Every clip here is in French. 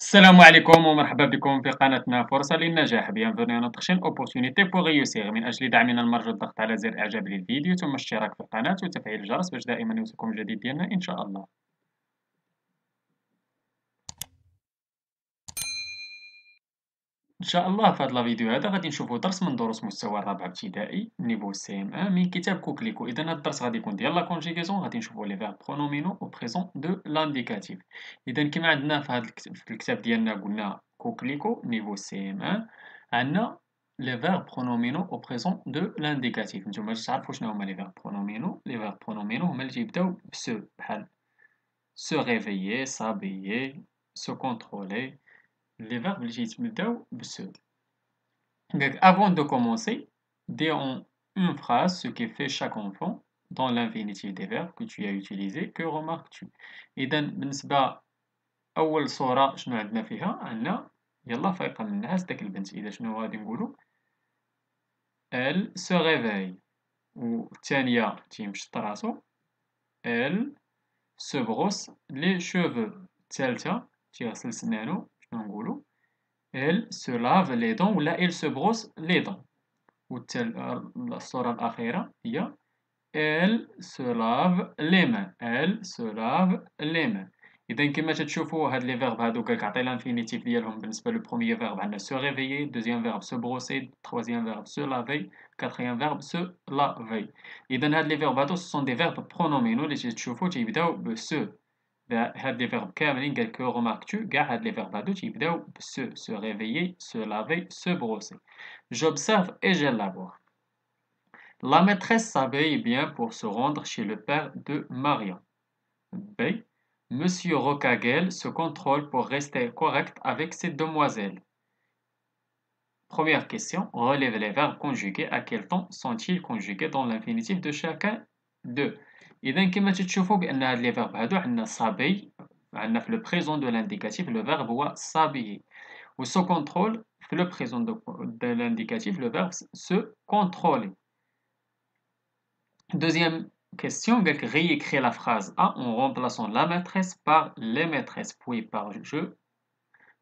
السلام عليكم ومرحبا بكم في قناتنا فرصة للنجاح. Bienvenue à notre chaîne Opportunité pour réussir. من أجل دعمنا المرجو الضغط على زر إعجاب للفيديو ثم الاشتراك في القناة وتفعيل الجرس باش دائما يوصلكم الجديد ديالنا إن شاء الله. إن شاء الله في هذا الفيديو هذا غادي نشوفوا درس من دروس مستوى الرابع ابتدائي نيفو سي ام 1 من كتاب كوكليكو. إذا هذا الدرس غادي يكون ديال لا كونجيغاسيون، غادي نشوفوا لي فيرب برونومينو أو بريزون دو لانديكاتيف. إذا كما عندنا في هذا في الكتاب ديالنا قلنا كوكليكو نيفو سي ام 1 عندنا لي فيرب برونومينو أو بريزون دو لانديكاتيف. نتوما تعرفوا شنو هما لي فيرب برونومينو. لي فيرب برونومينو هما اللي تيبداو بسو بحال سو ريفيي سابيي سو كونترولي. Les verbes اللي تيتبداو بسو. Donc, avant de commencer, dis en une phrase ce que fait chaque enfant dans l'infinitif des verbes que tu as utilisé. Que remarques-tu? إذا بالنسبة أول صورة شنو عندنا فيها؟ عندنا يلا فايقة من النعاس داك البنت. إذا شنو غادي نقولو؟ Elle se réveille. والثانية تيمشط راسو. Elle se brosse les cheveux. الثالثة تيغسل سنانو. شنو نقولو؟ Elle se lave les dents ولا elle se brosse les dents. الصورة الأخيرة هي elle se lave les mains. Elle se lave les mains. إذا كما تتشوفوا هاد لي فيرب هادو كنعطي لانفينيتيف ديالهم. بالنسبة لو بروميير فيرب عندنا se réveiller, deuxième verbe se brosser, troisième verbe se laver, quatrième verbe se laver. إذا هاد لي فيرب هادو ce sont des verbes pronominaux اللي تتشوفوا تيبداو ب se. هاد لي فيرب كاملين قال كو remarques-tu كاع هاد لي فيرب هادو تيبداو ب se réveiller, se laver, se brosser. J'observe et j'élabore. La maîtresse s'habille bien pour se rendre chez le père de Marion. B. Monsieur Rocagel se contrôle pour rester correct avec ses demoiselles. Première question, relève les verbes conjugués. À quel temps sont-ils conjugués dans l'infinitif de chacun d'eux? إذا كما تشوفوا بأن هاد لي فيرب هادو عندنا صابي، عندنا في لو بريزون دو لانديكاتيف لو فيرب هو s'habiller. و se contrôle في لو بريزون de l'indicatif le verbe se contrôler. Deuxième question, réécrire la phrase A en remplaçant la maîtresse par les maîtresses, puis par je,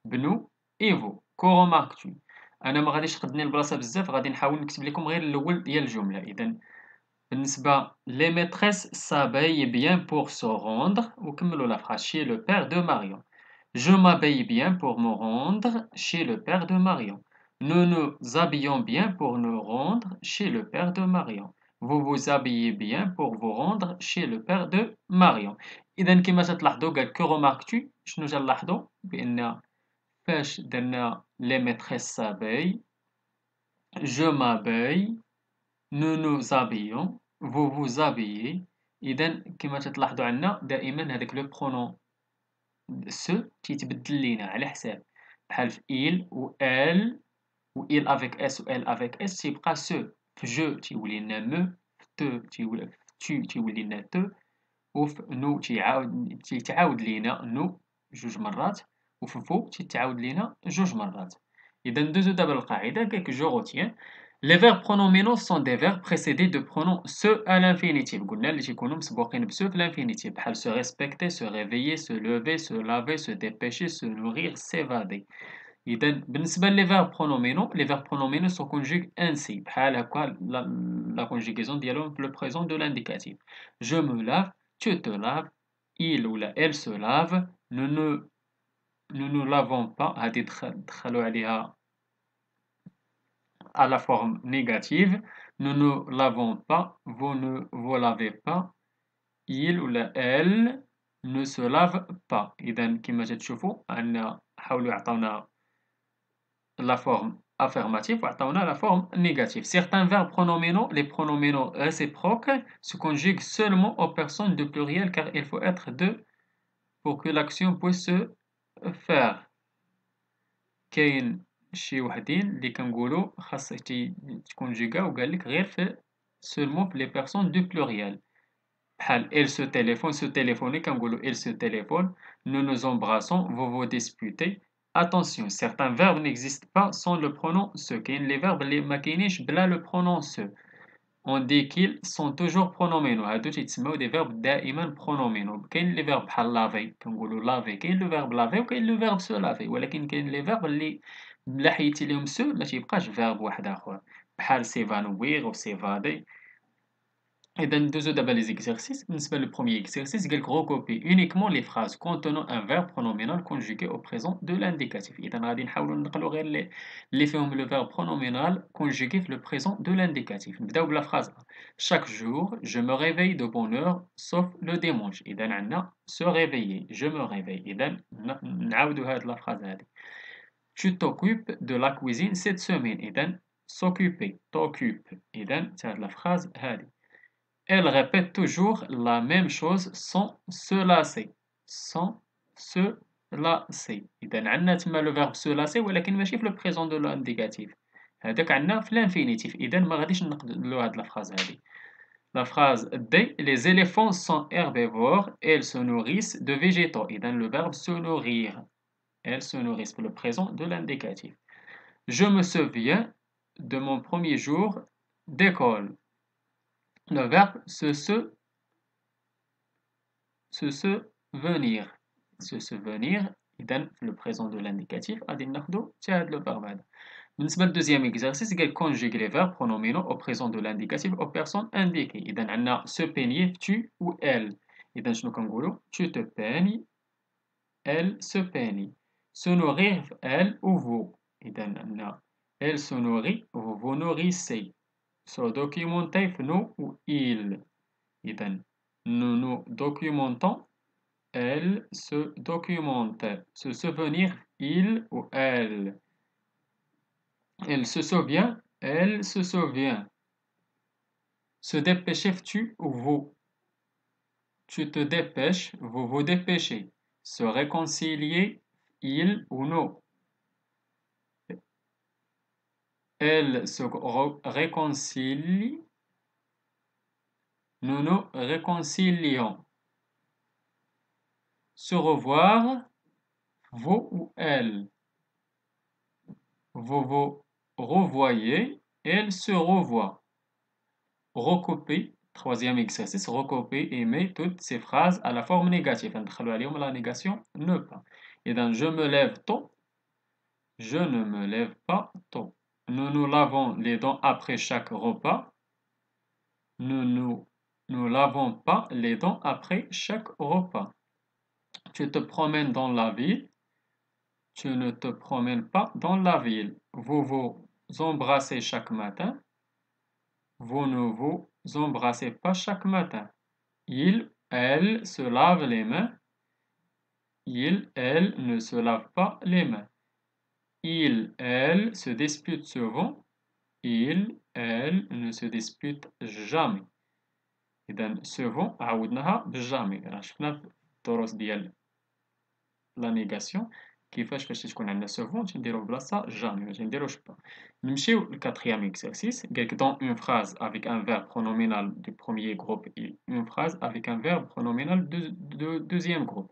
بنو et vous. Que remarques-tu? أنا ما غاديش خدني البلاصة بزاف، غادي نحاول نكتب لكم غير الأول ديال الجملة. إذا بالنسبة les maîtresses s'habillent bien pour se rendre وكملوا la phrase chez le père de Marion. Je m'habille bien pour me rendre chez le père de Marion. Nous nous habillons bien pour nous rendre chez le père de Marion. Vous vous habillez bien pour vous rendre chez le père de Marion. إذا كما تلاحظوا قال que remarques-tu؟ شنو تلاحظوا؟ بأن فاش درنا les maîtresses s'habillent je m'habille nous nous habillons vous vous habillez. إذا كما تلاحظوا عندنا دائما هذاك لو برونون سو تيتبدل لينا على حساب بحال في il و elle و il avec s و elle avec s تيبقى سو. في جو تيولي لنا مو، في تو تيولي في tu تيولي لنا تو، وفي نو تيتعاود لينا نو جوج مرات، وفي فو تيتعاود لينا جوج مرات. إذا ندوزو دابا للقاعدة كيك جو روتيان. Les verbes pronominaux sont des verbes précédés de pronoms se à l'infinitif. قلنا اللي تيكونوا مسبوقين بسو في l'infinitif بحال se respecter, se réveiller, se lever, se laver, se dépêcher, se nourrir, s'évader. إذا بالنسبة لي verbes pronominaux, les verbes pronominaux se conjuguent ainsi بحال هكا la conjugaison ديالهم في le présent de l'indicatif. Je me lave, tu te laves, il ou elle se lave, nous ne lavons pas. هذه دخلوا عليها à la forme négative. Nous ne lavons pas, vous ne vous lavez pas, il ou elle ne se lave pas. إذا كما تشوفوا أن حاولوا يعطونا la forme affirmative وعطونا la forme négative. Certains verbes pronominaux, les pronominaux réciproques, se conjuguent seulement aux personnes de pluriel car il faut être deux pour que l'action puisse se faire. كاين شي وحدين اللي كنقولوا خاصك تكونجيغاو وقال لك غير في seulement في les personnes du pluriel بحال elle se téléphone se téléphoner كنقولوا elle se téléphone. Nous nous embrassons, vous vous disputez. Attention, certains verbes n'existent pas sans le pronom se. كاين les verbes اللي ما كاينينش بلا le pronom se. on dit qu'ils sont toujours pronominaux. هادو تيتسموا des verbes دائما pronominaux. كاين les verbes بحال laver كنقولوا laver، كاين le verbe laver وكاين le verbe se laver، ولكن كاين les verbes اللي إلا حيدتي ليهم se ما تيبقاش verbe واحد آخر بحال s'évanouir و s'évader. إذا ندوزو دابا les exercices. بالنسبة للبروميير exercice قالك recopier uniquement les phrases contenant un verbe pronominal conjugué au présent de l'indicatif. إذا غادي نحاولو نقلو غير اللي فيهم le verbe pronominal conjugué في le présent de l'indicatif. نبداو بلا phrase A. Chaque jour je me réveille de bonne heure sauf le dimanche. إذا عندنا se réveiller je me réveille. إذا نعاودو هاد la phrase هادي. Tu t'occupes de la cuisine cette semaine. إذا s'occuper t'occupe. إذا هاد la phrase هادي. Elle répète toujours la même chose sans se lasser. Sans se lasser. إذا عندنا تما le verbe se lasser ولكن ماشي في le présent de l'indicatif. هذاك عندنا في l'infinitif. إذا ما غاديش نقبلو هاد la phrase هادي. La phrase D. Les éléphants sont herbivores et ils se nourrissent de végétaux. إذا le verbe se nourrir. Elles se nourrissent pour le présent de l'indicatif. Je me souviens de mon premier jour d'école. Le verbe se souvenir. Se souvenir. إذا في le présent de l'indicatif غادي ناخدو حتى هاد le verbe هذا. بالنسبة للدوزيام exercice قال conjugue les verbes pronominaux au présent de l'indicatif aux personnes indiquées. إذا عندنا se peigner tu ou elle. إذا شنو كنقولو tu te peignes elle se peigne. Se nourrir elle ou vous. إذا عندنا elle se nourrit vous vous nourrissez. Se documenter nous ou il. إذا nous nous documentons elle se documente. Se souvenir il ou elle. Elle se souvient elle se souvient. Se dépêcher tu ou vous. Tu te dépêches vous vous dépêchez. Se réconcilier il ou nous. Elle se réconcilie nous nous réconcilions. Se revoir vous ou elle. Vous vous revoyez, elle se revoit. Recopier, troisième exercice, recopier et mettre toutes ces phrases à la forme négative. ندخلو عليهم la négation ne pas. Et dans je me lève tôt, je ne me lève pas tôt. Nous nous lavons les dents après chaque repas. Nous lavons pas les dents après chaque repas. Tu te promènes dans la ville. Tu ne te promènes pas dans la ville. Vous vous embrassez chaque matin. Vous ne vous embrassez pas chaque matin. Il, elle se lave les mains. Il, elle ne se lave pas les mains. Il, elle se dispute souvent. Il, elle ne se dispute jamais. إذا souvent عاودناها بالجامي. راه شفنا في الدروس ديال لا نيغاسيون كيفاش فاش تكون عندنا souvent تنديرو بلاصة jamais ما تنديروش با. نمشيو للكاتريام اكسرسيس قالك dans une phrase avec un verbe pronominal du premier groupe et une phrase avec un verbe pronominal de deuxième groupe.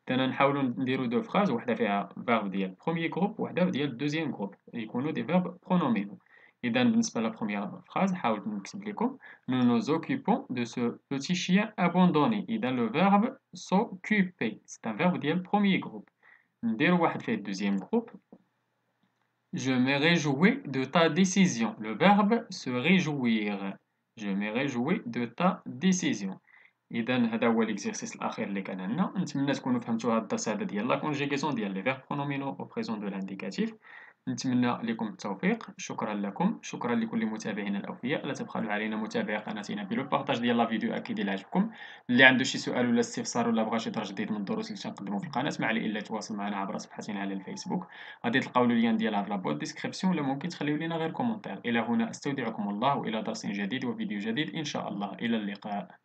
إذا نحاولو نديرو دو phrases وحدة فيها verbe ديال premier groupe وحدة ديال deuxième groupe يكونوا des verbes pronominaux. إذا بالنسبة لا première phrase حاولت نكتب لكم nous nous occupons de ce petit chien abandonné. إذا le verbe s'occuper c'est un verbe ديال premier groupe. نديرو واحد فيه deuxième groupe. Je me réjouis de ta décision. Le verbe se réjouir. Je me réjouis de ta décision. إذا هذا هو l'exercice الأخير اللي كان عندنا. نتمنى تكونوا فهمتوا هذا الدرس هذا ديال لا conjugaison ديال les verbes pronominaux au présent de l'indicatif. نتمنى لكم التوفيق. شكرا لكم. شكرا لكل متابعينا الأوفياء. لا تبخلوا علينا متابعي قناتنا بالبارطاج ديال لا فيديو أكيد إلا عجبكم. اللي عنده شي سؤال ولا استفسار ولا بغى شي درس جديد من الدروس اللي تنقدموا في القناة ما عليه إلا يتواصل معنا عبر صفحتنا على الفيسبوك. غادي تلقاو اللين ديالها في لابوط ديسكريبسيون ولا ممكن تخليو لنا غير كومونتير. إلى هنا أستودعكم الله وإلى درس جديد وفيديو جديد إن شاء الله. إلى اللقاء.